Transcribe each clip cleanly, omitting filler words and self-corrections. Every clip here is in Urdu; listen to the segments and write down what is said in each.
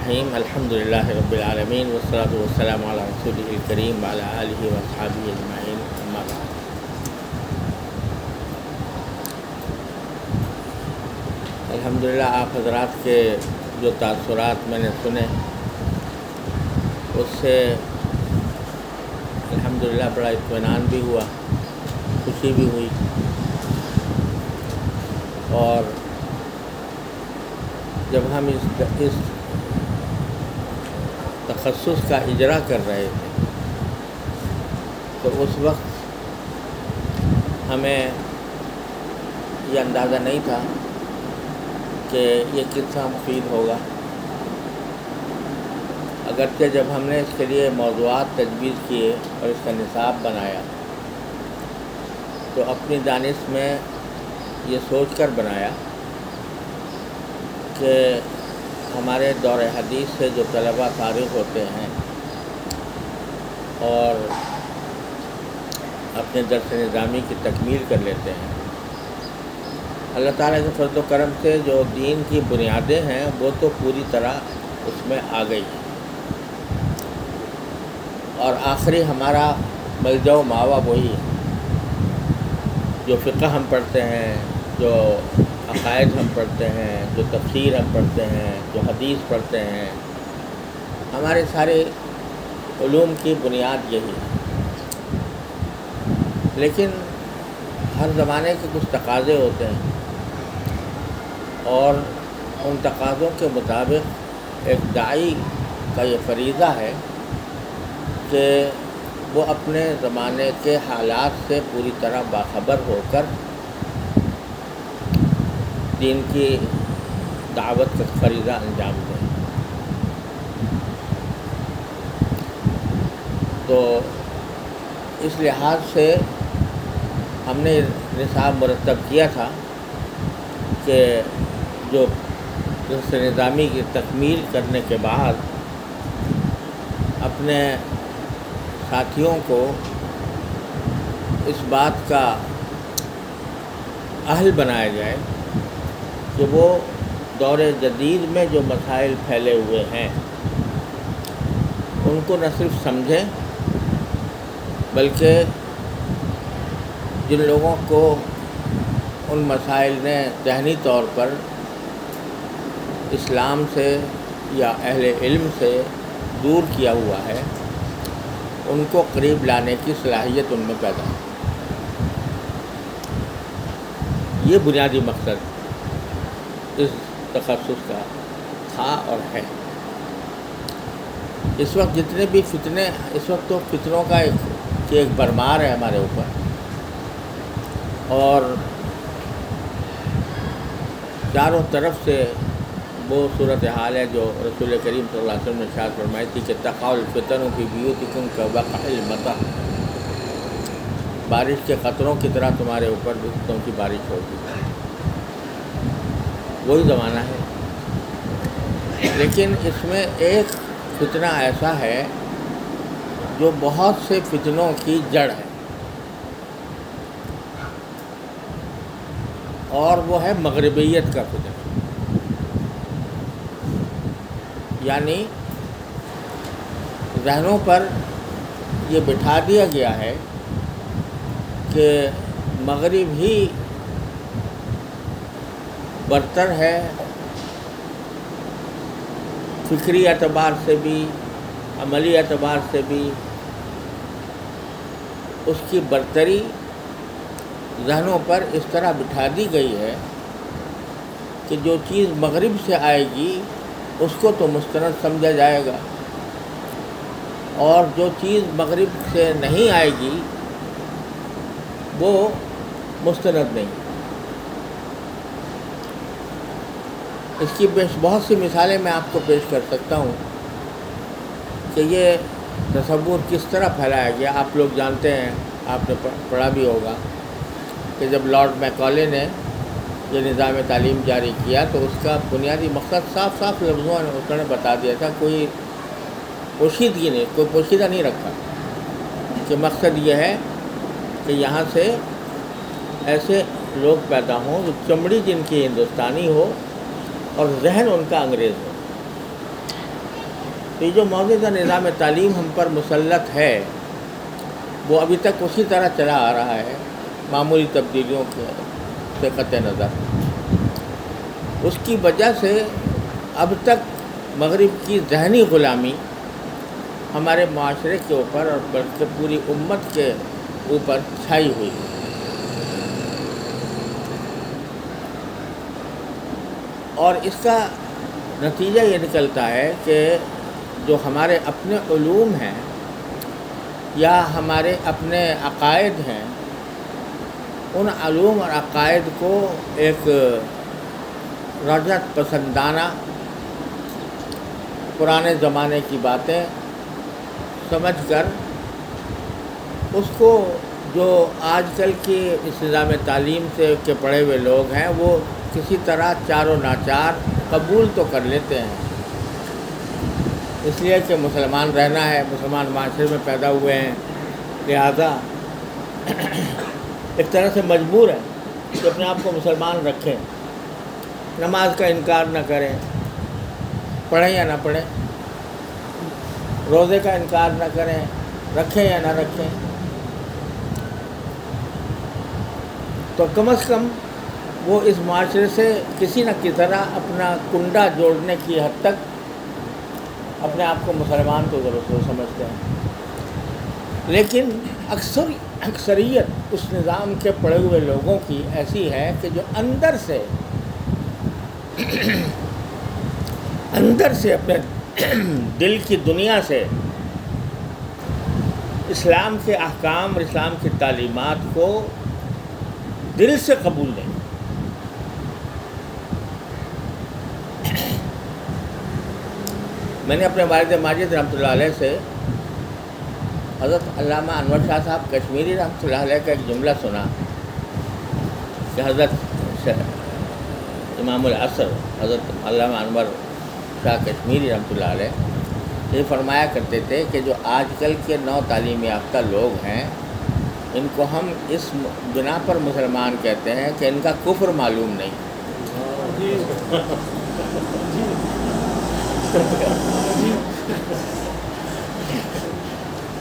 الرحیم الحمد للہ رب العالمین والصلاۃ والسلام علی رسولہ الکریم وعلی آلہ واصحابہ اجمعین اما بعد۔ الحمدللہ آپ حضرات کے جو تاثرات میں نے سنے اس سے الحمدللہ بڑا اطمینان بھی ہوا، خوشی بھی ہوئی، اور جب ہم اس تخصص کا اجرا کر رہے تھے تو اس وقت ہمیں یہ اندازہ نہیں تھا کہ یہ کتنا مفید ہوگا، اگرچہ جب ہم نے اس کے لیے موضوعات تجویز کیے اور اس کا نصاب بنایا تو اپنی دانش میں یہ سوچ کر بنایا کہ ہمارے دور حدیث سے جو طلباء فارغ ہوتے ہیں اور اپنے درس نظامی کی تکمیل کر لیتے ہیں، اللہ تعالیٰ کے فضل و کرم سے جو دین کی بنیادیں ہیں وہ تو پوری طرح اس میں آ گئی ہیں، اور آخری ہمارا ملجا و ماوا وہی ہے۔ جو فقہ ہم پڑھتے ہیں، جو عقائد ہم پڑھتے ہیں، جو تفسیر ہم پڑھتے ہیں، جو حدیث پڑھتے ہیں، ہمارے سارے علوم کی بنیاد یہی ہے۔ لیکن ہر زمانے کے کچھ تقاضے ہوتے ہیں اور ان تقاضوں کے مطابق ایک داعی کا یہ فریضہ ہے کہ وہ اپنے زمانے کے حالات سے پوری طرح باخبر ہو کر دین کی دعوت کا فریضہ انجام دیں۔ تو اس لحاظ سے ہم نے نصاب مرتب کیا تھا کہ جو درس نظامی کی تکمیل کرنے کے بعد اپنے ساتھیوں کو اس بات کا اہل بنایا جائے کہ وہ دور جدید میں جو مسائل پھیلے ہوئے ہیں ان کو نہ صرف سمجھیں بلکہ جن لوگوں کو ان مسائل نے ذہنی طور پر اسلام سے یا اہل علم سے دور کیا ہوا ہے ان کو قریب لانے کی صلاحیت ان میں پیدا ہو۔ یہ بنیادی مقصد اس تخصص کا تھا اور ہے۔ اس وقت جتنے بھی فتنے، اس وقت تو فتنوں کا ایک بھرمار ہے ہمارے اوپر، اور چاروں طرف سے وہ صورتحال ہے جو رسول کریم صلی اللہ علیہ وسلم نے ارشاد فرمائی تھی کہ تقع الفتن فی بیوتکم کوقع المطر، بارش کے قطروں کی طرح تمہارے اوپر فتنوں کی بارش ہوگی۔ وہی زمانہ ہے، لیکن اس میں ایک فتنہ ایسا ہے جو بہت سے فتنوں کی جڑ ہے، اور وہ ہے مغربیت کا فتنہ۔ یعنی ذہنوں پر یہ بٹھا دیا گیا ہے کہ مغرب ہی برتر ہے، فکری اعتبار سے بھی، عملی اعتبار سے بھی اس کی برتری ذہنوں پر اس طرح بٹھا دی گئی ہے کہ جو چیز مغرب سے آئے گی اس کو تو مستند سمجھا جائے گا، اور جو چیز مغرب سے نہیں آئے گی وہ مستند نہیں۔ اس کی بہت سی مثالیں میں آپ کو پیش کر سکتا ہوں کہ یہ تصور کس طرح پھیلایا گیا۔ آپ لوگ جانتے ہیں، آپ نے پڑھا بھی ہوگا کہ جب لارڈ میکالے نے یہ نظام تعلیم جاری کیا تو اس کا بنیادی مقصد صاف صاف لفظوں میں اس نے بتا دیا تھا، کوئی پوشیدگی نہیں، کوئی پوشیدہ نہیں رکھا، کہ مقصد یہ ہے کہ یہاں سے ایسے لوگ پیدا ہوں جو چمڑی جن کی ہندوستانی ہو اور ذہن ان کا انگریز ہو۔ تو یہ جو موجودہ نظام تعلیم ہم پر مسلط ہے وہ ابھی تک اسی طرح چلا آ رہا ہے، معمولی تبدیلیوں سے قطع نظر۔ اس کی وجہ سے اب تک مغرب کی ذہنی غلامی ہمارے معاشرے کے اوپر اور بلکہ پوری امت کے اوپر چھائی ہوئی ہے۔ اور اس کا نتیجہ یہ نکلتا ہے کہ جو ہمارے اپنے علوم ہیں یا ہمارے اپنے عقائد ہیں، ان علوم اور عقائد کو ایک رجعت پسندانہ پرانے زمانے کی باتیں سمجھ کر اس کو جو آج کل کی اس نظام تعلیم سے کے پڑھے ہوئے لوگ ہیں وہ کسی طرح چار و ناچار قبول تو کر لیتے ہیں، اس لیے کہ مسلمان رہنا ہے، مسلمان معاشرے میں پیدا ہوئے ہیں، لہذا ایک طرح سے مجبور ہے کہ اپنے آپ کو مسلمان رکھیں، نماز کا انکار نہ کریں، پڑھیں یا نہ پڑھیں، روزے کا انکار نہ کریں، رکھیں یا نہ رکھیں، تو کم از کم وہ اس معاشرے سے کسی نہ کسی طرح اپنا کنڈا جوڑنے کی حد تک اپنے آپ کو مسلمان تو ضرور سمجھتے ہیں۔ لیکن اکثریت اس نظام کے پڑے ہوئے لوگوں کی ایسی ہے کہ جو اندر سے اپنے دل کی دنیا سے اسلام کے احکام اور اسلام کی تعلیمات کو دل سے قبول نہیں۔ میں نے اپنے والد ماجد رحمۃ اللہ علیہ سے حضرت علامہ انور شاہ صاحب کشمیری رحمۃ اللہ علیہ کا ایک جملہ سنا کہ حضرت امام العصر حضرت علامہ انور شاہ کشمیری رحمۃ اللہ علیہ یہ فرمایا کرتے تھے کہ جو آج کل کے نو تعلیم یافتہ لوگ ہیں ان کو ہم اس بنا پر مسلمان کہتے ہیں کہ ان کا کفر معلوم نہیں۔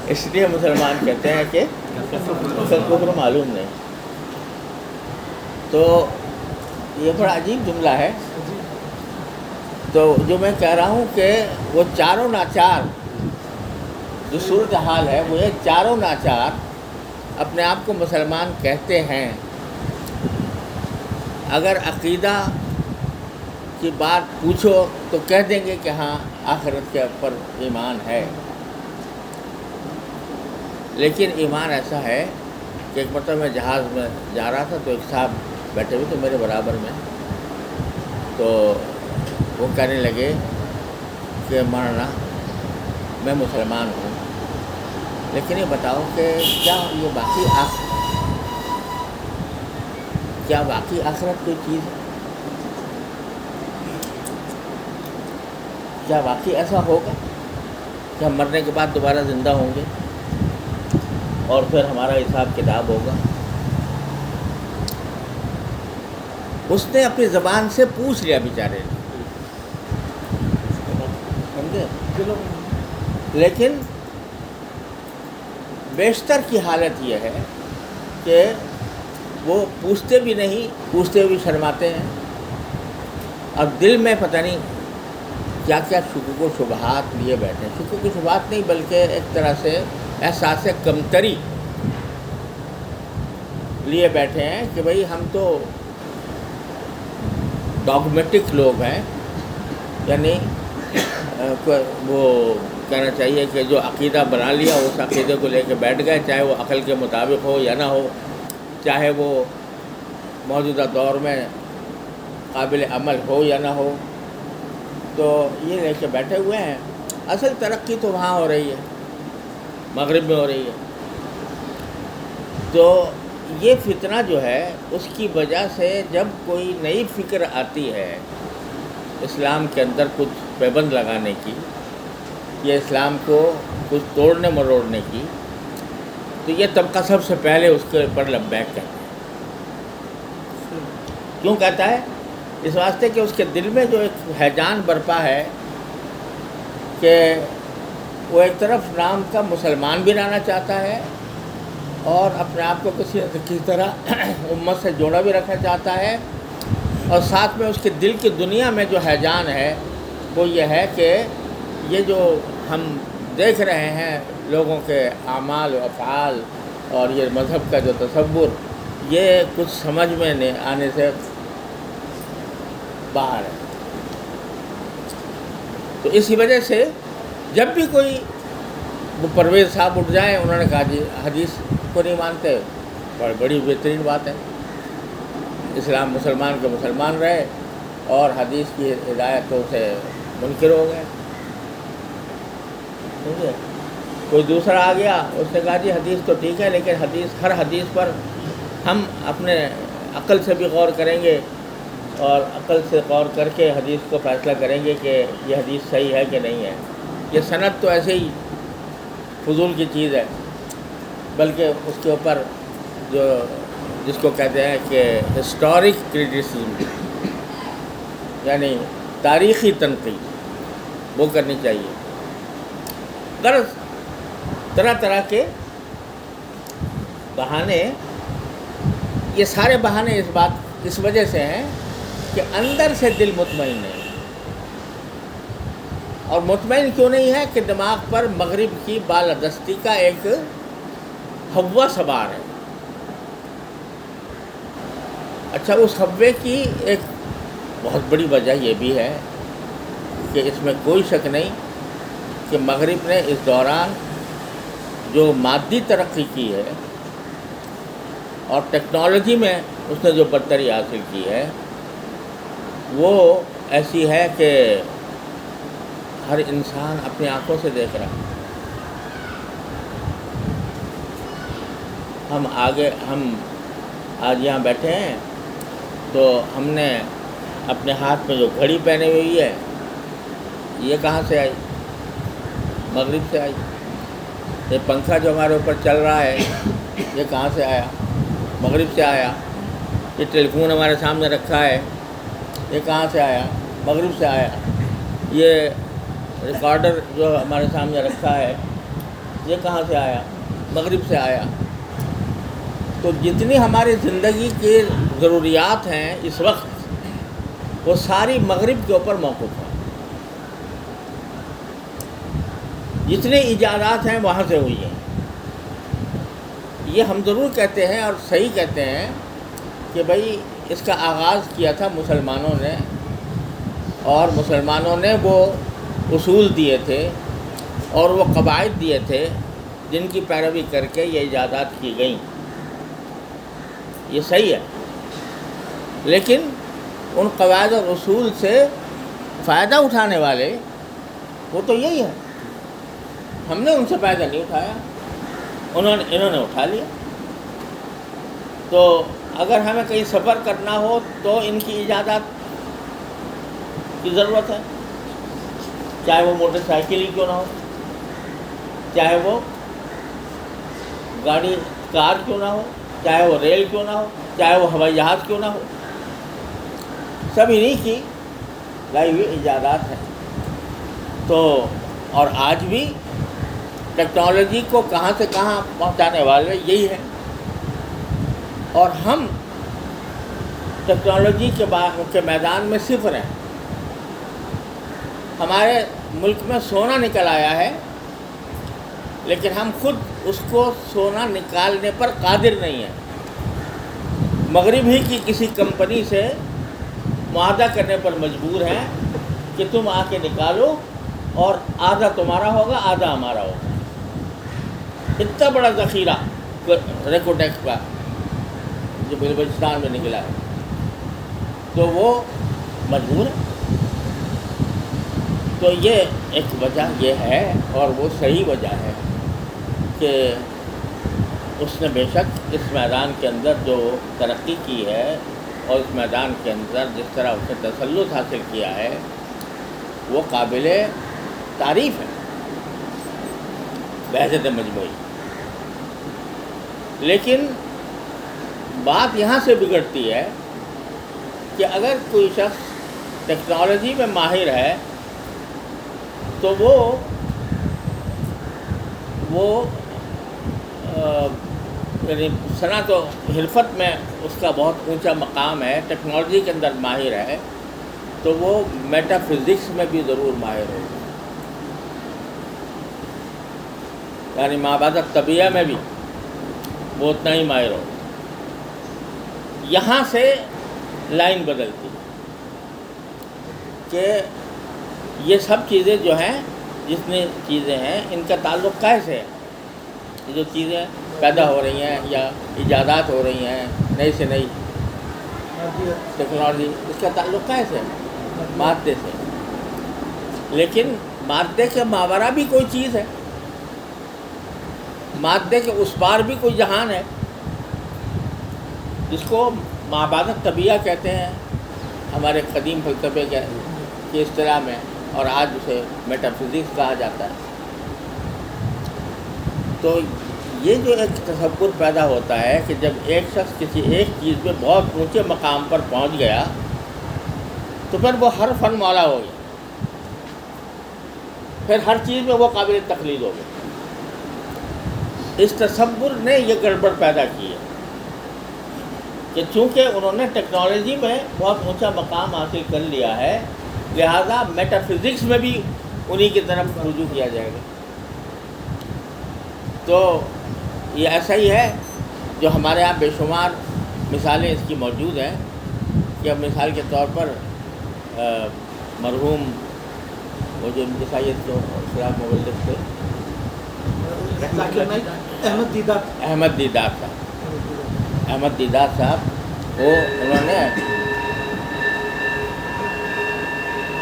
اس لیے مسلمان کہتے ہیں کہ اس کا کفر معلوم نہیں۔ تو یہ بڑا عجیب جملہ ہے۔ تو جو میں کہہ رہا ہوں کہ وہ چاروں ناچار جو صورتحال ہے وہ یہ چاروں ناچار اپنے آپ کو مسلمان کہتے ہیں، اگر عقیدہ کی بات پوچھو تو کہہ دیں گے کہ ہاں آخرت کے اوپر ایمان ہے، لیکن ایمان ایسا ہے کہ ایک مرتبہ میں جہاز میں جا رہا تھا تو ایک صاحب بیٹھے ہوئے تھے میرے برابر میں، تو وہ کہنے لگے کہ مولانا میں مسلمان ہوں لیکن یہ بتاؤ کہ کیا واقعی آخرت کوئی چیز ہے؟ کیا واقعی ایسا ہوگا کہ ہم مرنے کے بعد دوبارہ زندہ ہوں گے اور پھر ہمارا حساب کتاب ہوگا؟ اس نے اپنی زبان سے پوچھ لیا بیچارے نے، سمجھے؟ لیکن بیشتر کی حالت یہ ہے کہ وہ پوچھتے بھی نہیں، پوچھتے بھی شرماتے ہیں، اور دل میں پتہ نہیں کیا کیا شکوک و شبہات لیے بیٹھے ہیں۔ شکوک و شبہات نہیں بلکہ ایک طرح سے احساس کمتری لیے بیٹھے ہیں کہ بھئی ہم تو ڈاگمیٹک لوگ ہیں، یعنی وہ کہنا چاہیے کہ جو عقیدہ بنا لیا اس عقیدے کو لے کے بیٹھ گئے، چاہے وہ عقل کے مطابق ہو یا نہ ہو، چاہے وہ موجودہ دور میں قابل عمل ہو یا نہ ہو، تو یہ لے کے بیٹھے ہوئے ہیں۔ اصل ترقی تو وہاں ہو رہی ہے، مغرب میں ہو رہی ہے۔ تو یہ فتنہ جو ہے اس کی وجہ سے جب کوئی نئی فکر آتی ہے اسلام کے اندر کچھ پابند لگانے کی یا اسلام کو کچھ توڑنے مروڑنے کی، تو یہ طبقہ سب سے پہلے اس کے اوپر لبیک کہتا ہے۔ کیوں کہتا ہے؟ اس واسطے کہ اس کے دل میں جو ایک ہیجان برپا ہے کہ وہ ایک طرف نام کا مسلمان بھی رہنا چاہتا ہے اور اپنے آپ کو کسی طرح امت سے جوڑا بھی رکھنا چاہتا ہے، اور ساتھ میں اس کے دل کی دنیا میں جو ہیجان ہے وہ یہ ہے کہ یہ جو ہم دیکھ رہے ہیں لوگوں کے اعمال و افعال اور یہ مذہب کا جو تصور، یہ کچھ سمجھ میں نہیں آنے سے باہر ہے۔ تو اسی وجہ سے جب بھی کوئی وہ پرویز صاحب اٹھ جائیں، انہوں نے کہا جی حدیث کو نہیں مانتے، بڑی بہترین بات ہے، اسلام مسلمان کے مسلمان رہے اور حدیث کی ہدایتوں سے منکر ہو گئے۔ سمجھے؟ کوئی دوسرا آ گیا، اس نے کہا جی حدیث تو ٹھیک ہے، لیکن ہر حدیث پر ہم اپنے عقل سے بھی غور کریں گے اور عقل سے غور کر کے حدیث کو فیصلہ کریں گے کہ یہ حدیث صحیح ہے کہ نہیں ہے۔ یہ سند تو ایسے ہی فضول کی چیز ہے، بلکہ اس کے اوپر جس کو کہتے ہیں کہ ہسٹورک کرٹیسزم، یعنی تاریخی تنقید، وہ کرنی چاہیے۔ غرض طرح طرح کے بہانے، یہ سارے بہانے اس وجہ سے ہیں کہ اندر سے دل مطمئن نہیں، اور مطمئن کیوں نہیں ہے کہ دماغ پر مغرب کی بالادستی کا ایک ہوا سوار ہے۔ اچھا، اس ہوے کی ایک بہت بڑی وجہ یہ بھی ہے کہ اس میں کوئی شک نہیں کہ مغرب نے اس دوران جو مادی ترقی کی ہے اور ٹیکنالوجی میں اس نے جو برتری حاصل کی ہے وہ ایسی ہے کہ ہر انسان اپنی آنکھوں سے دیکھ رہا ہے۔ ہم آج یہاں بیٹھے ہیں تو ہم نے اپنے ہاتھ میں جو گھڑی پہنے ہوئی ہے، یہ کہاں سے آئی؟ مغرب سے آئی۔ یہ پنکھا جو ہمارے اوپر چل رہا ہے، یہ کہاں سے آیا؟ مغرب سے آیا۔ یہ ٹیلی فون ہمارے سامنے رکھا ہے، یہ کہاں سے آیا؟ مغرب سے آیا۔ یہ ریکارڈر جو ہمارے سامنے رکھا ہے، یہ کہاں سے آیا؟ مغرب سے آیا۔ تو جتنی ہماری زندگی کی ضروریات ہیں اس وقت، وہ ساری مغرب کے اوپر موقوف ہیں۔ جتنے ایجادات ہیں وہاں سے ہوئی ہیں۔ یہ ہم ضرور کہتے ہیں اور صحیح کہتے ہیں کہ بھئی اس کا آغاز کیا تھا مسلمانوں نے، اور مسلمانوں نے وہ اصول دیے تھے اور وہ قواعد دیے تھے جن کی پیروی کر کے یہ ایجادات کی گئیں۔ یہ صحیح ہے، لیکن ان قواعد اور اصول سے فائدہ اٹھانے والے وہ تو یہی ہے۔ ہم نے ان سے فائدہ نہیں اٹھایا، انہوں نے اٹھا لیا۔ تو اگر ہمیں کہیں سفر کرنا ہو تو ان کی ایجادات کی ضرورت ہے، چاہے وہ موٹر سائیکل ہی کیوں نہ ہو، چاہے وہ کار کیوں نہ ہو، چاہے وہ ریل کیوں نہ ہو، چاہے وہ ہوائی جہاز کیوں نہ ہو، سب انہی کی لائی ہوئی ایجادات ہیں۔ تو اور آج بھی ٹیکنالوجی کو کہاں سے کہاں پہنچانے والے یہی ہیں، اور ہم ٹیکنالوجی کے میدان میں صفر ہیں۔ ہمارے ملک میں سونا نکل آیا ہے، لیکن ہم خود اس کو سونا نکالنے پر قادر نہیں ہیں۔ مغرب ہی کی کسی کمپنی سے معاہدہ کرنے پر مجبور ہیں کہ تم آ کے نکالو، اور آدھا تمہارا ہوگا آدھا ہمارا ہوگا۔ اتنا بڑا ذخیرہ ریکوٹیکس کا جو بلوچستان میں نکلا ہے، تو وہ مجبور ہے۔ تو یہ ایک وجہ یہ ہے، اور وہ صحیح وجہ ہے کہ اس نے بے شک اس میدان کے اندر جو ترقی کی ہے اور اس میدان کے اندر جس طرح اس نے تسلط حاصل کیا ہے، وہ قابل تعریف ہے بحثیت مجموعی۔ لیکن بات یہاں سے بگڑتی ہے کہ اگر کوئی شخص ٹیکنالوجی میں ماہر ہے تو وہ یعنی صنعت و حرفت میں اس کا بہت اونچا مقام ہے، ٹیکنالوجی کے اندر ماہر ہے، تو وہ میٹا فزکس میں بھی ضرور ماہر ہوگا، یعنی مابعد الطبیعہ میں بھی وہ اتنا ہی ماہر ہوگا۔ یہاں سے لائن بدلتی کہ یہ سب چیزیں جو ہیں، جتنی چیزیں ہیں، ان کا تعلق کیسے ہے؟ یہ جو چیزیں پیدا ہو رہی ہیں یا ایجادات ہو رہی ہیں نئی سے نئی ٹیکنالوجی، اس کا تعلق کیسے ہے؟ مادے سے۔ لیکن مادے کے ماورا بھی کوئی چیز ہے، مادے کے اس پار بھی کوئی جہان ہے، جس کو مابعد الطبیعہ کہتے ہیں ہمارے قدیم فلسفے کے اصطلاح میں، اور آج اسے میٹا فزکس کہا جاتا ہے۔ تو یہ جو ایک تصور پیدا ہوتا ہے کہ جب ایک شخص کسی ایک چیز پہ بہت اونچے مقام پر پہنچ گیا تو پھر وہ ہر فن مولا ہو گیا، پھر ہر چیز میں وہ قابل تقلید ہو گیا۔ اس تصور نے یہ گڑبڑ پیدا کی ہے کہ چونکہ انہوں نے ٹیکنالوجی میں بہت اونچا مقام حاصل کر لیا ہے، لہذا میٹا فزکس میں بھی انہی کی طرف رجوع کیا جائے گا۔ تو یہ ایسا ہی ہے جو ہمارے یہاں بے شمار مثالیں اس کی موجود ہیں، کہ اب مثال کے طور پر مرحوم وہ جو عیسائیت کے خلاف مبلغ تھے، احمد دیدار صاحب، وہ انہوں نے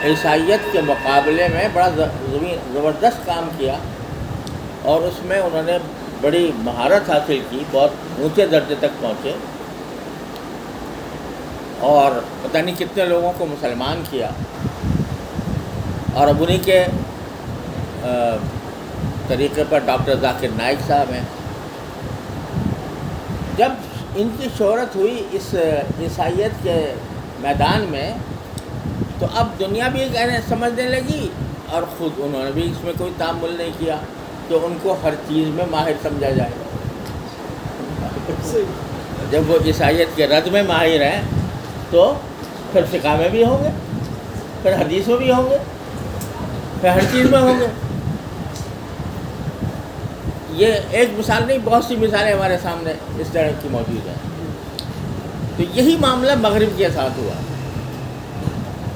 عیسائیت کے مقابلے میں بڑا زبردست کام کیا، اور اس میں انہوں نے بڑی مہارت حاصل کی، بہت اونچے درجے تک پہنچے، اور پتہ نہیں کتنے لوگوں کو مسلمان کیا، اور اب انہی کے طریقے پر ڈاکٹر ذاکر نائک صاحب ہیں۔ جب ان کی شہرت ہوئی اس عیسائیت کے میدان میں، تو اب دنیا بھی سمجھنے لگی، اور خود انہوں نے بھی اس میں کوئی تعامل نہیں کیا کہ ان کو ہر چیز میں ماہر سمجھا جائے۔ جب وہ عیسائیت کے رد میں ماہر ہیں تو پھر فقہ میں بھی ہوں گے، پھر حدیث میں بھی ہوں گے، پھر ہر چیز میں ہوں گے۔ یہ ایک مثال نہیں، بہت سی مثالیں ہمارے سامنے اس طرح کی موجود ہیں۔ تو یہی معاملہ مغرب کے ساتھ ہوا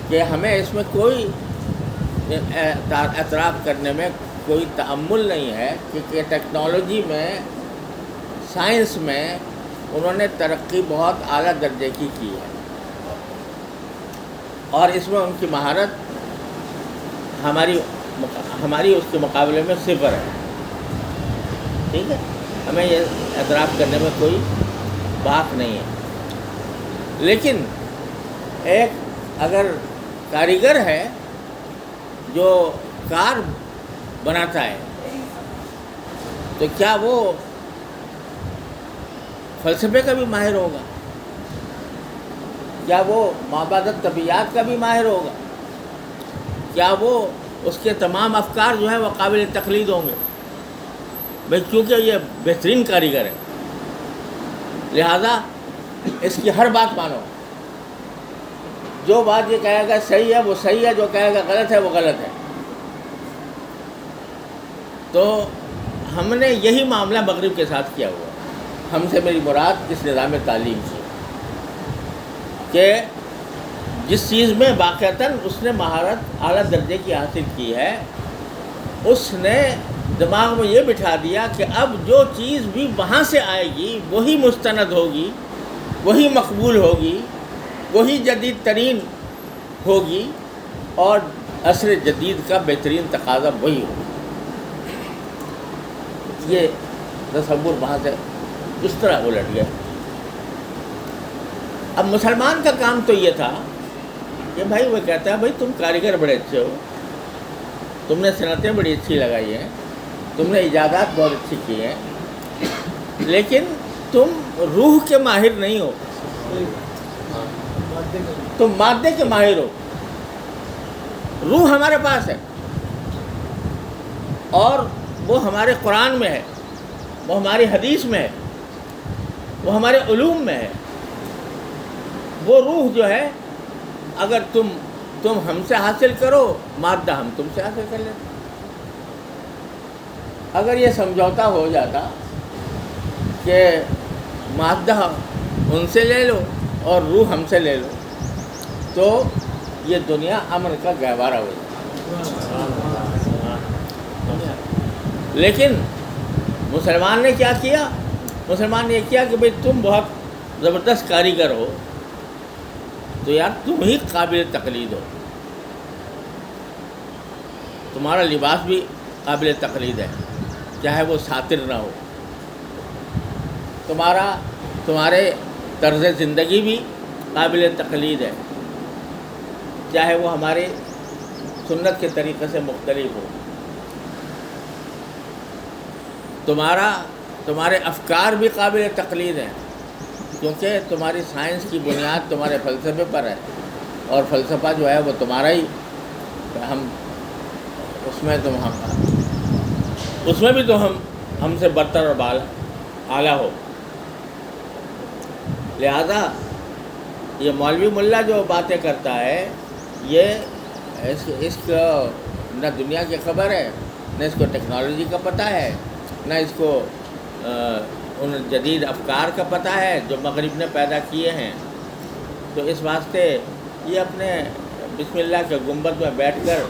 کہ ہمیں اس میں کوئی اعتراف کرنے میں کوئی تأمل نہیں ہے کہ ٹیکنالوجی میں، سائنس میں انہوں نے ترقی بہت اعلیٰ درجے کی ہے، اور اس میں ان کی مہارت ہماری اس کے مقابلے میں صفر ہے۔ ٹھیک ہے، ہمیں یہ اعتراف کرنے میں کوئی باک نہیں ہے۔ لیکن ایک اگر کاریگر ہے جو کار بناتا ہے، تو کیا وہ فلسفے کا بھی ماہر ہوگا؟ کیا وہ مابعد الطبیعیات کا بھی ماہر ہوگا؟ کیا وہ اس کے تمام افکار جو ہیں وہ قابل تقلید ہوں گے؟ بھئی کیونکہ یہ بہترین کاریگر ہے، لہذا اس کی ہر بات مانو، جو بات یہ کہے گا صحیح ہے وہ صحیح ہے، جو کہے گا غلط ہے وہ غلط ہے۔ تو ہم نے یہی معاملہ مغرب کے ساتھ کیا ہوا۔ ہم سے میری مراد اس نظام تعلیم سے، کہ جس چیز میں واقعتاً اس نے مہارت اعلیٰ درجے کی حاصل کی ہے، اس نے دماغ میں یہ بٹھا دیا کہ اب جو چیز بھی وہاں سے آئے گی وہی مستند ہوگی، وہی مقبول ہوگی، وہی جدید ترین ہوگی، اور عصر جدید کا بہترین تقاضا وہی ہوگا۔ یہ تصور وہاں سے اس طرح الٹ گیا۔ اب مسلمان کا کام تو یہ تھا کہ بھائی وہ کہتا ہے بھائی تم کاریگر بڑے اچھے ہو، تم نے صنعتیں بڑی اچھی لگائی ہیں، تم نے ایجادات بہت اچھی کی ہیں، لیکن تم روح کے ماہر نہیں ہو، تم مادے کے ماہر ہو۔ روح ہمارے پاس ہے، اور وہ ہمارے قرآن میں ہے، وہ ہماری حدیث میں ہے، وہ ہمارے علوم میں ہے۔ وہ روح جو ہے اگر تم ہم سے حاصل کرو، مادہ ہم تم سے حاصل کر لیتے۔ اگر یہ سمجھوتا ہو جاتا کہ مادہ ان سے لے لو اور روح ہم سے لے لو، تو یہ دنیا امن کا گہوارہ ہو جاتا۔ لیکن مسلمان نے کیا کیا؟ مسلمان نے یہ کیا کہ بھئی تم بہت زبردست کاریگر ہو، تو یار تم ہی قابل تقلید ہو، تمہارا لباس بھی قابل تقلید ہے چاہے وہ ساتر نہ ہو، تمہارے طرز زندگی بھی قابل تقلید ہے چاہے وہ ہمارے سنت کے طریقے سے مختلف ہو، تمہارے افکار بھی قابل تقلید ہیں کیونکہ تمہاری سائنس کی بنیاد تمہارے فلسفے پر ہے، اور فلسفہ جو ہے وہ تمہارا ہی، اس میں بھی تو ہم سے برتر اور اعلیٰ ہو۔ لہذا یہ مولوی ملا جو باتیں کرتا ہے، یہ اس کو نہ دنیا کی خبر ہے، نہ اس کو ٹیکنالوجی کا پتہ ہے، نہ اس کو ان جدید افکار کا پتہ ہے جو مغرب نے پیدا کیے ہیں۔ تو اس واسطے یہ اپنے بسم اللہ کے گنبد میں بیٹھ کر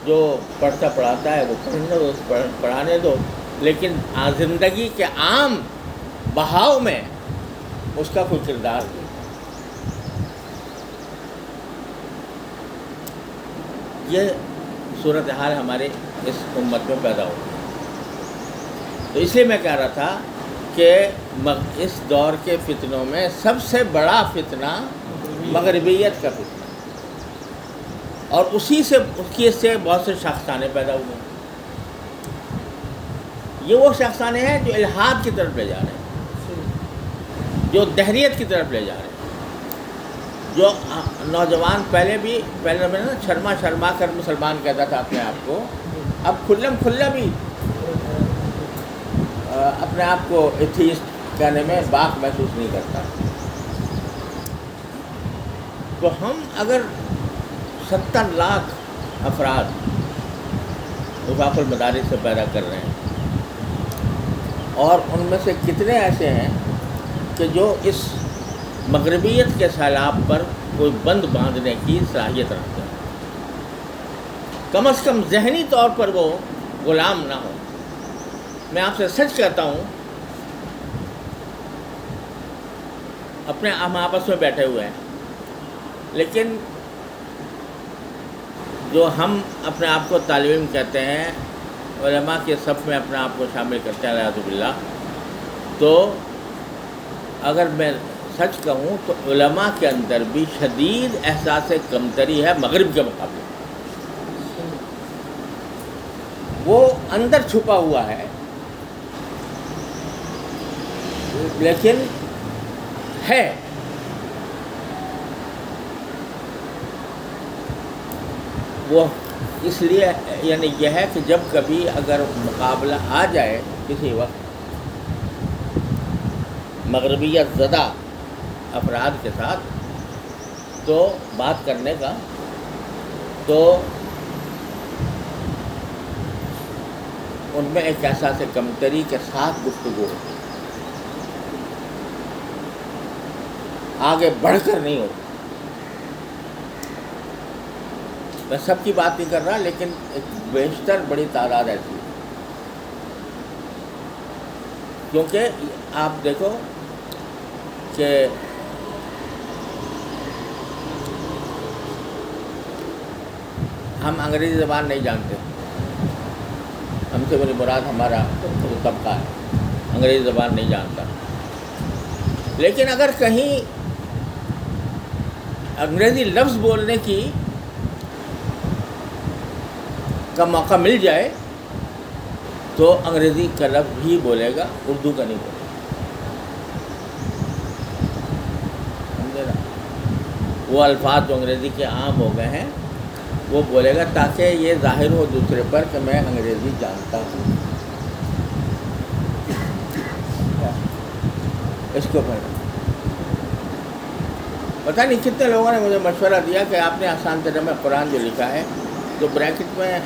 جو پڑھتا پڑھاتا ہے وہ پڑھانے دو، لیکن زندگی کے عام بہاؤ میں اس کا کوئی کردار نہیں۔ یہ صورتحال ہمارے اس امت میں پیدا ہو گئی۔ تو اس لیے میں کہہ رہا تھا کہ اس دور کے فتنوں میں سب سے بڑا فتنہ مغربیت کا فتنہ، اور اسی سے بہت سے شاخسانے پیدا ہوئے ہیں۔ یہ وہ شاخسانے ہیں جو الحاد کی طرف لے جا رہے ہیں، جو دہریت کی طرف لے جا رہے ہیں، جو نوجوان پہلے میں شرما کر مسلمان کہتا تھا اپنے آپ کو، اب کھلا بھی اپنے آپ کو ایتھیسٹ کہنے میں باک محسوس نہیں کرتا۔ تو ہم اگر 70 لاکھ افراد وفاق المدارس سے پیدا کر رہے ہیں، اور ان میں سے کتنے ایسے ہیں کہ جو اس مغربیت کے سیلاب پر کوئی بند باندھنے کی صلاحیت رکھتے ہیں، کم از کم ذہنی طور پر وہ غلام نہ ہو۔ میں آپ سے سچ کہتا ہوں، ہم آپس میں بیٹھے ہوئے ہیں، لیکن جو ہم اپنے آپ کو طالب علم کہتے ہیں، علماء کے صف میں اپنے آپ کو شامل کرتے ہیں اعوذ باللہ، تو اگر میں سچ کہوں تو علماء کے اندر بھی شدید احساس کمتری ہے مغرب کے مقابلے۔ وہ اندر چھپا ہوا ہے، لیکن ہے۔ وہ اس لیے یعنی یہ ہے کہ جب کبھی اگر مقابلہ آ جائے کسی وقت مغربیت زدہ افراد کے ساتھ، تو بات کرنے کا، تو ان میں ایک احساس کمتری کے ساتھ گفتگو ہوتی ہے، آگے بڑھ کر نہیں ہوتی۔ میں سب کی بات نہیں کر رہا، لیکن ایک بیشتر بڑی تعداد ایسی ہے، کیونکہ آپ دیکھو کہ ہم انگریزی زبان نہیں جانتے، ہم سے بڑی مراد ہمارا جو طبقہ ہے انگریزی زبان نہیں جانتا، لیکن اگر کہیں انگریزی لفظ بولنے کا موقع مل جائے تو انگریزی کا لفظ ہی بولے گا، اردو کا نہیں بولے گا، سمجھے نا؟ وہ الفاظ جو انگریزی کے عام ہو گئے ہیں وہ بولے گا تاکہ یہ ظاہر ہو دوسرے پر کہ میں انگریزی جانتا ہوں. اس کو پتہ نہیں کتنے لوگوں نے مجھے مشورہ دیا کہ آپ نے آسان ترجمہ قرآن جو لکھا ہے تو بریکٹ میں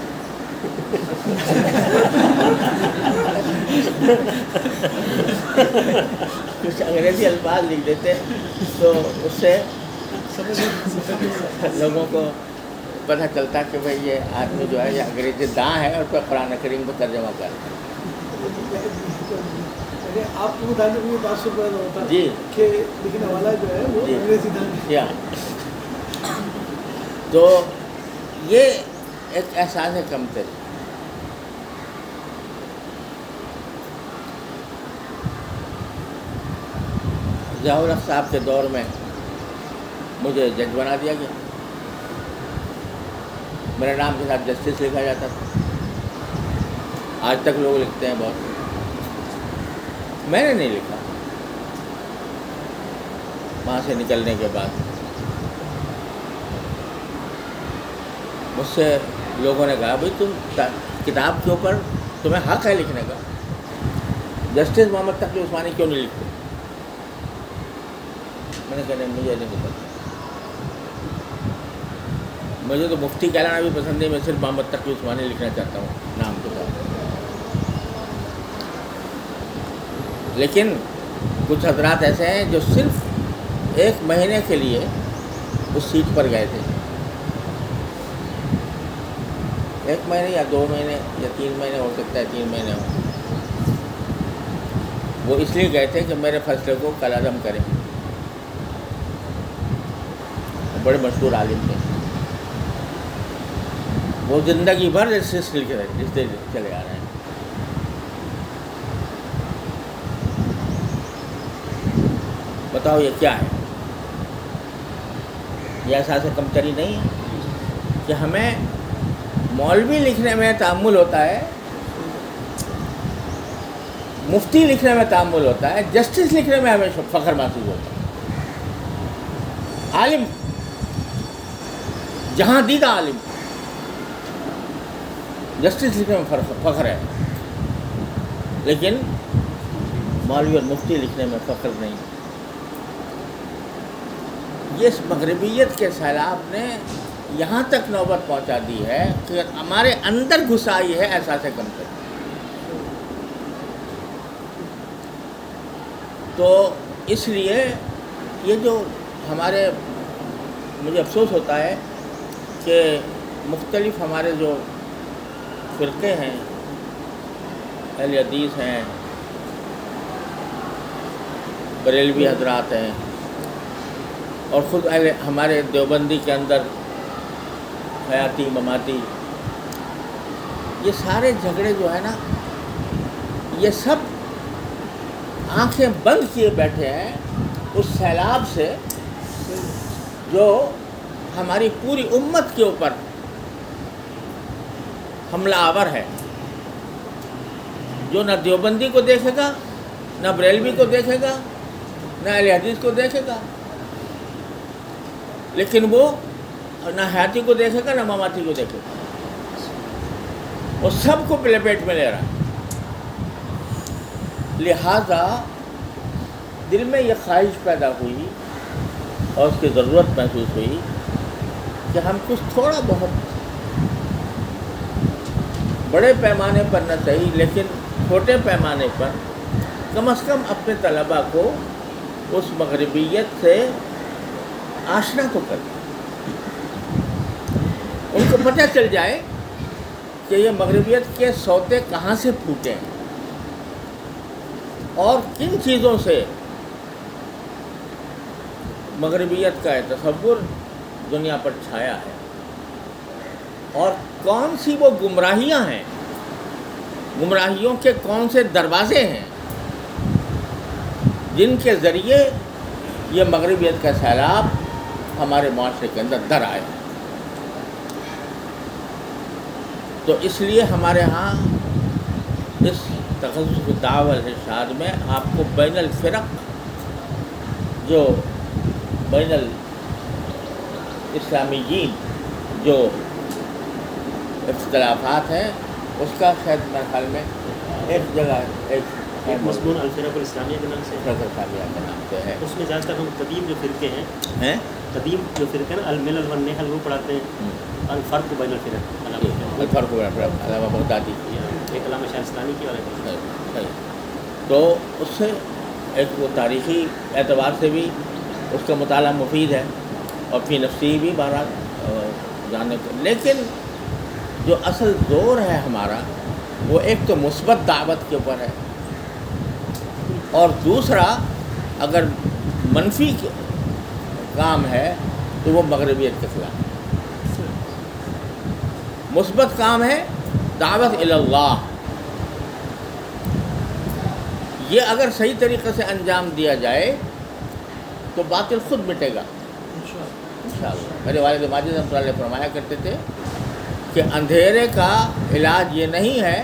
کچھ انگریزی الفاظ لکھ دیتے تو اس سے لوگوں کو پتہ چلتا کہ بھئی یہ آدمی جو ہے یہ انگریزی داں ہے اور پھر قرآن کریم کو ترجمہ کرتا ہے. آپ کو متعلق یہ بات سے پیدا ہوتا ہے جی کہ لکھنے والا جو ہے وہ انگریزی دان ہے. تو یہ ایک احساس ہے کمتری. ضیاء الحق صاحب کے دور میں مجھے جج بنا دیا گیا. میرے نام کے ساتھ جسٹس لکھا جاتا تھا. آج تک لوگ لکھتے ہیں بہت. میں نے نہیں لکھا. وہاں سے نکلنے کے بعد مجھ سے لوگوں نے کہا بھائی تم کتاب کے اوپر تمہیں حق ہے لکھنے کا, جسٹس محمد تقی عثمانی کیوں نہیں لکھتے؟ میں نے کہا نہیں مجھے نہیں پتا, مجھے تو مفتی کہلانا بھی پسند نہیں, میں صرف محمد تقی عثمانی لکھنا چاہتا ہوں نام کے ساتھ. لیکن کچھ حضرات ایسے ہیں جو صرف 1 مہینے کے لیے اس سیٹ پر گئے تھے. 1 مہینے یا 2 مہینے یا 3 مہینے, ہو سکتا ہے 3 مہینے ہو. وہ اس لیے گئے تھے کہ میرے فیصلے کو کالعدم کریں. بڑے مشہور عالم تھے. وہ زندگی بھر جسٹس لکھ رہے چلے آ رہے ہیں. بتاؤ یہ کیا ہے؟ یہ احساس کمتری نہیں ہے کہ ہمیں مولوی لکھنے میں تأمل ہوتا ہے, مفتی لکھنے میں تأمل ہوتا ہے, جسٹس لکھنے میں ہمیں فخر محسوس ہوتا ہے. عالم جہاں دیدہ عالم, جسٹس لکھنے میں فخر ہے, لیکن مولوی اور مفتی لکھنے میں فخر نہیں. یہ اس مغربیت کے سیلاب نے یہاں تک نوبت پہنچا دی ہے کہ ہمارے اندر گھس آئی ہے احساس کمتری. تو اس لیے یہ جو ہمارے, مجھے افسوس ہوتا ہے کہ مختلف ہمارے جو فرقے ہیں, اہل حدیث ہیں, بریلوی حضرات ہیں, اور خود ہمارے دیوبندی کے اندر حیاتی مماتی, یہ سارے جھگڑے جو ہے نا, یہ سب آنکھیں بند کیے بیٹھے ہیں اس سیلاب سے جو ہماری پوری امت کے اوپر حملہ آور ہے, جو نہ دیوبندی کو دیکھے گا, نہ بریلوی کو دیکھے گا, نہ اہل حدیث کو دیکھے گا, لیکن وہ نہ حیاتی کو دیکھے گا نہ مماتی کو دیکھے گا. وہ سب کو لپیٹ میں لے رہا ہے. لہذا دل میں یہ خواہش پیدا ہوئی اور اس کی ضرورت محسوس ہوئی کہ ہم کچھ تھوڑا بہت بڑے پیمانے پر نہ صحیح لیکن چھوٹے پیمانے پر کم از کم اپنے طلباء کو اس مغربیت سے آشنا تو کریں, ان کو پتہ چل جائے کہ یہ مغربیت کے سوتے کہاں سے پھوٹے ہیں اور کن چیزوں سے مغربیت کا تصور دنیا پر چھایا ہے, اور کون سی وہ گمراہیاں ہیں, گمراہیوں کے کون سے دروازے ہیں جن کے ذریعے یہ مغربیت کا سیلاب ہمارے معاشرے کے اندر در آئے. تو اس لیے ہمارے ہاں اس تخصص دعوت الارشاد میں آپ کو بین الفرق, جو بین الاسلامیین جو اختلافات ہیں اس کا شاید میرے خیال میں ایک جگہ ایک مضمون الفرق الاسلامیہ کے نام سے سامیہ کے نام سے ہے. اس میں زیادہ تر ہم قدیم جو فرقے ہیں قدیم جو فرقے ہیں الملل والنحل وہ پڑھاتے ہیں. الفرق بین الفرق الفرق بین الفرق علامہ بغدادی ایک علامہ شہرستانی کی والے. تو اس سے ایک وہ تاریخی اعتبار سے بھی اس کا مطالعہ مفید ہے اور فی نفسی بھی بہرحال جاننے کو. لیکن جو اصل زور ہے ہمارا وہ ایک تو مثبت دعوت کے اوپر ہے اور دوسرا اگر منفی کام ہے تو وہ مغربیت کے خلاف. مثبت کام ہے دعوت الی اللہ، یہ اگر صحیح طریقے سے انجام دیا جائے تو باطل خود مٹے گا انشاءاللہ. میرے والد ماجد رحمۃ اللہ علیہ فرمایا کرتے تھے کہ اندھیرے کا علاج یہ نہیں ہے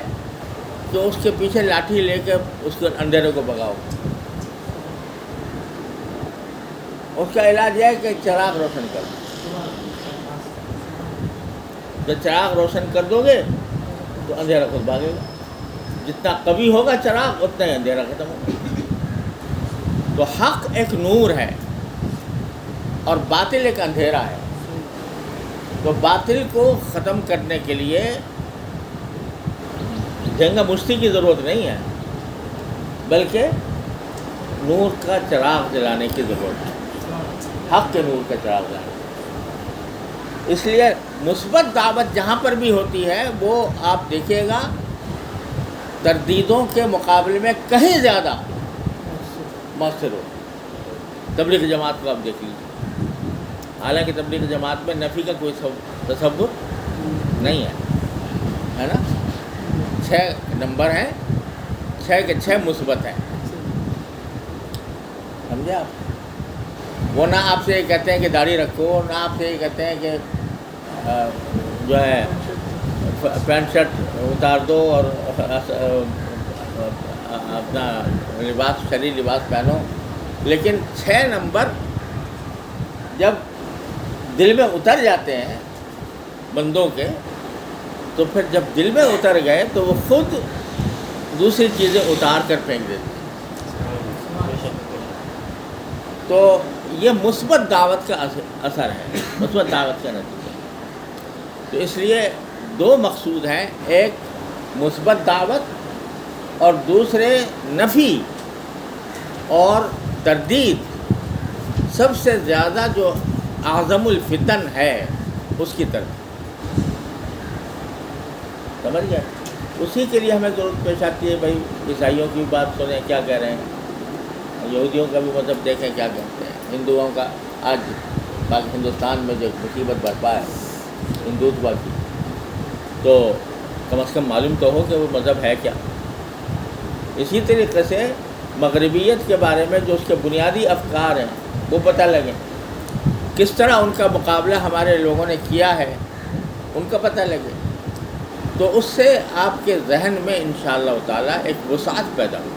کہ اس کے پیچھے لاٹھی لے کے اس کے اندھیرے کو بھگاؤ. اس کا علاج یہ ہے کہ چراغ روشن کرو. جب چراغ روشن کر دو گے تو اندھیرا خود بھاگے گا. جتنا قوی ہوگا چراغ اتنا ہی اندھیرا ختم ہوگا. تو حق ایک نور ہے اور باطل ایک اندھیرا ہے. تو باطل کو ختم کرنے کے لیے جنگا مشتی کی ضرورت نہیں ہے بلکہ نور کا چراغ جلانے کی ضرورت ہے. حق کے نور کا چراغ جلانے. اس لیے مثبت دعوت جہاں پر بھی ہوتی ہے وہ آپ دیکھیے گا تردیدوں کے مقابلے میں کہیں زیادہ مؤثر ہو. تبلیغ جماعت کو آپ دیکھ لیجیے. حالانکہ تبلیغ جماعت میں نفی کا کوئی تصور نہیں ہے نا. 6 نمبر ہیں، 6 کے 6 مثبت ہیں. سمجھے آپ؟ وہ نہ آپ سے یہ کہتے ہیں کہ داڑھی رکھو، نہ آپ سے یہ کہتے ہیں کہ جو ہے پینٹ شرٹ اتار دو اور اپنا لباس شرعی لباس پہنو. لیکن 6 نمبر جب دل میں اتر جاتے ہیں بندوں کے تو پھر جب دل میں اتر گئے تو وہ خود دوسری چیزیں اتار کر پھینک دیتے ہیں. تو یہ مثبت دعوت کا اثر ہے، مثبت دعوت کا نتیجہ. تو اس لیے 2 مقصود ہیں، ایک مثبت دعوت اور دوسرے نفی اور تردید. سب سے زیادہ جو اعظم الفتن ہے اس کی طرف سمجھ گئے. اسی کے لیے ہمیں ضرورت پیش آتی ہے بھائی عیسائیوں کی بات سنیں کیا کہہ رہے ہیں، یہودیوں کا بھی مذہب دیکھیں کیا کہتے ہیں، ہندوؤں کا. آج ہندوستان میں جو مصیبت برپا ہے ہندوتوا کی، تو کم از کم معلوم تو ہو کہ وہ مذہب ہے کیا. اسی طریقے سے مغربیت کے بارے میں جو اس کے بنیادی افکار ہیں وہ پتہ لگیں، کس طرح ان کا مقابلہ ہمارے لوگوں نے کیا ہے ان کا پتہ لگے. تو اس سے آپ کے ذہن میں انشاءاللہ تعالی ایک وسعت پیدا ہو،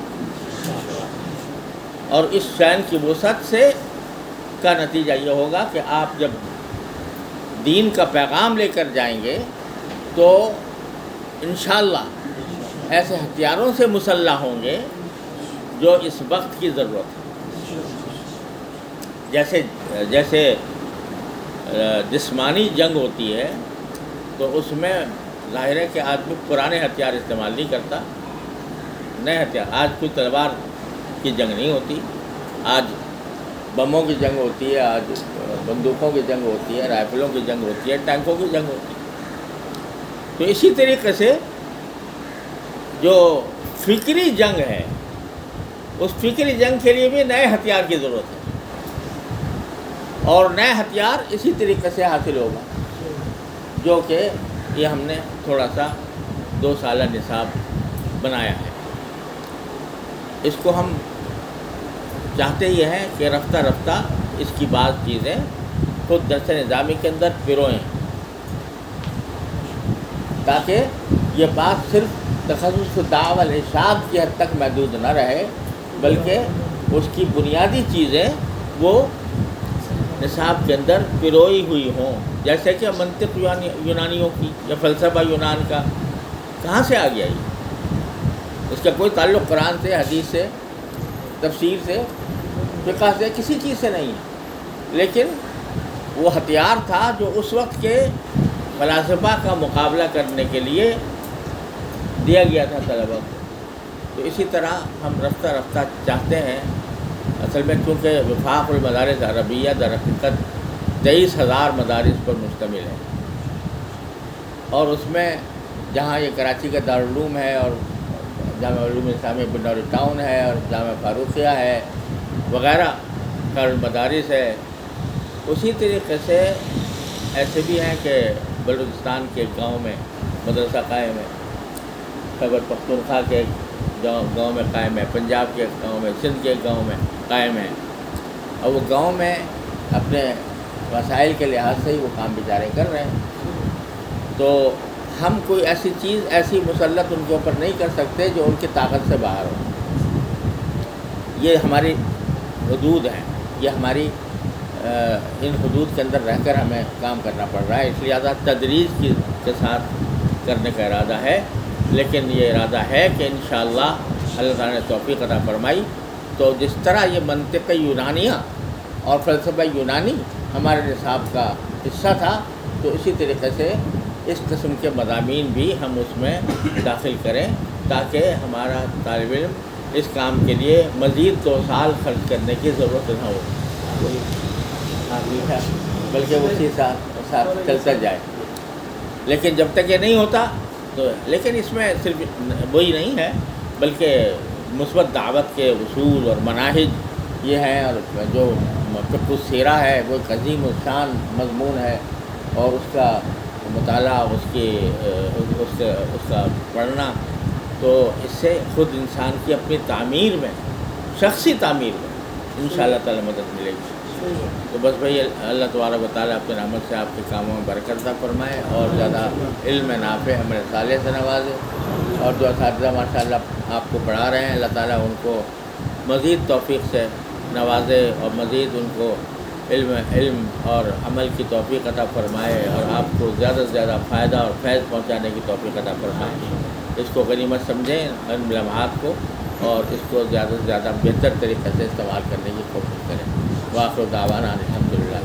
اور اس شان کی وسعت سے کا نتیجہ یہ ہوگا کہ آپ جب دین کا پیغام لے کر جائیں گے تو انشاءاللہ ایسے ہتھیاروں سے مسلح ہوں گے جو اس وقت کی ضرورت ہے. جیسے جسمانی جنگ ہوتی ہے تو اس میں ظاہر ہے کہ آدمی پرانے ہتھیار استعمال نہیں کرتا، نئے ہتھیار. آج کوئی تلوار کی جنگ نہیں ہوتی، آج بموں کی جنگ ہوتی ہے، آج بندوقوں کی جنگ ہوتی ہے، رائفلوں کی جنگ ہوتی ہے، ٹینکوں کی جنگ ہوتی ہے. تو اسی طریقے سے جو فکری جنگ ہے اس فکری جنگ کے لیے بھی نئے ہتھیار کی ضرورت ہے، اور نئے ہتھیار اسی طریقے سے حاصل ہوگا جو کہ یہ ہم نے تھوڑا سا 2 سالہ نصاب بنایا ہے. اس کو ہم چاہتے یہ ہیں کہ رفتہ رفتہ اس کی بعض چیزیں خود درس نظامی کے اندر پروئیں، تاکہ یہ بات صرف تخصص دعوت الارشاد کی حد تک محدود نہ رہے، بلکہ اس کی بنیادی چیزیں وہ نصاب کے اندر پروئی ہوئی ہوں. جیسے کہ منطق یونانیوں کی یا فلسفہ یونان کا کہاں سے آ گیا یہ؟ اس کا کوئی تعلق قرآن سے، حدیث سے، تفسیر سے، فقہ سے، کسی چیز سے نہیں ہے. لیکن وہ ہتھیار تھا جو اس وقت کے فلاسفہ کا مقابلہ کرنے کے لیے دیا گیا تھا طلبہ کو. تو اسی طرح ہم رفتہ رفتہ چاہتے ہیں. اصل میں چونکہ وفاق المدارس عربیہ در حقیقت 23,000 مدارس پر مشتمل ہے، اور اس میں جہاں یہ کراچی کا دارالعلوم ہے اور جامعہ علوم اسلامیہ بنور ٹاؤن ہے اور جامعہ فاروقیہ ہے وغیرہ کا مدارس ہے، اسی طریقے سے ایسے بھی ہیں کہ بلوچستان کے ایک گاؤں میں مدرسہ قائم ہے، خیبر پختونخوا کے ایک گاؤں میں قائم ہے، پنجاب کے ایک گاؤں میں، سندھ کے ایک گاؤں میں قائم ہے. اور وہ گاؤں میں اپنے وسائل کے لحاظ سے ہی وہ کام بیچارے کر رہے ہیں. تو ہم کوئی ایسی چیز، ایسی مسلط ان کے اوپر نہیں کر سکتے جو ان کی طاقت سے باہر ہو. یہ ہماری حدود ہیں، یہ ہماری ان حدود کے اندر رہ کر ہمیں کام کرنا پڑ رہا ہے. اس لیے زیادہ تدریج کے ساتھ کرنے کا ارادہ ہے، لیکن یہ ارادہ ہے کہ انشاءاللہ اللہ تعالیٰ نے توفیق عطا فرمائی تو جس طرح یہ منطق یونانیہ اور فلسفہ یونانی ہمارے نصاب کا حصہ تھا، تو اسی طریقے سے اس قسم کے مضامین بھی ہم اس میں داخل کریں تاکہ ہمارا طالب علم اس کام کے لیے مزید 2 سال خرچ کرنے کی ضرورت نہ ہو، بلکہ اسی ساتھ چلتا جائے. لیکن جب تک یہ نہیں ہوتا تو، لیکن اس میں صرف وہی نہیں ہے بلکہ مثبت دعوت کے اصول اور مناہج یہ ہیں، اور جو فقہ السیرہ ہے وہ ایک عظیم الشان مضمون ہے، اور اس کا مطالعہ، اس کا پڑھنا، تو اس سے خود انسان کی اپنی تعمیر میں، شخصی تعمیر میں انشاءاللہ تعالی مدد ملے گی. تو بس بھائی اللہ تبارک و تعالیٰ اپنے رحمت سے آپ کے کاموں میں برکت عطا فرمائے اور زیادہ علم نافع عمل صالح سے نوازے. اور جو اساتذہ ماشاءاللہ آپ کو پڑھا رہے ہیں، اللہ تعالیٰ ان کو مزید توفیق سے نوازے اور مزید ان کو علم اور عمل کی توفیق عطا فرمائے، اور آپ کو زیادہ سے زیادہ فائدہ اور فیض پہنچانے کی توفیق عطا فرمائے. اس کو غنیمت سمجھیں ان لمحات کو، اور اس کو زیادہ سے زیادہ بہتر طریقے سے استعمال کرنے کی کوشش کریں. وآخر دعوانا الحمدللہ.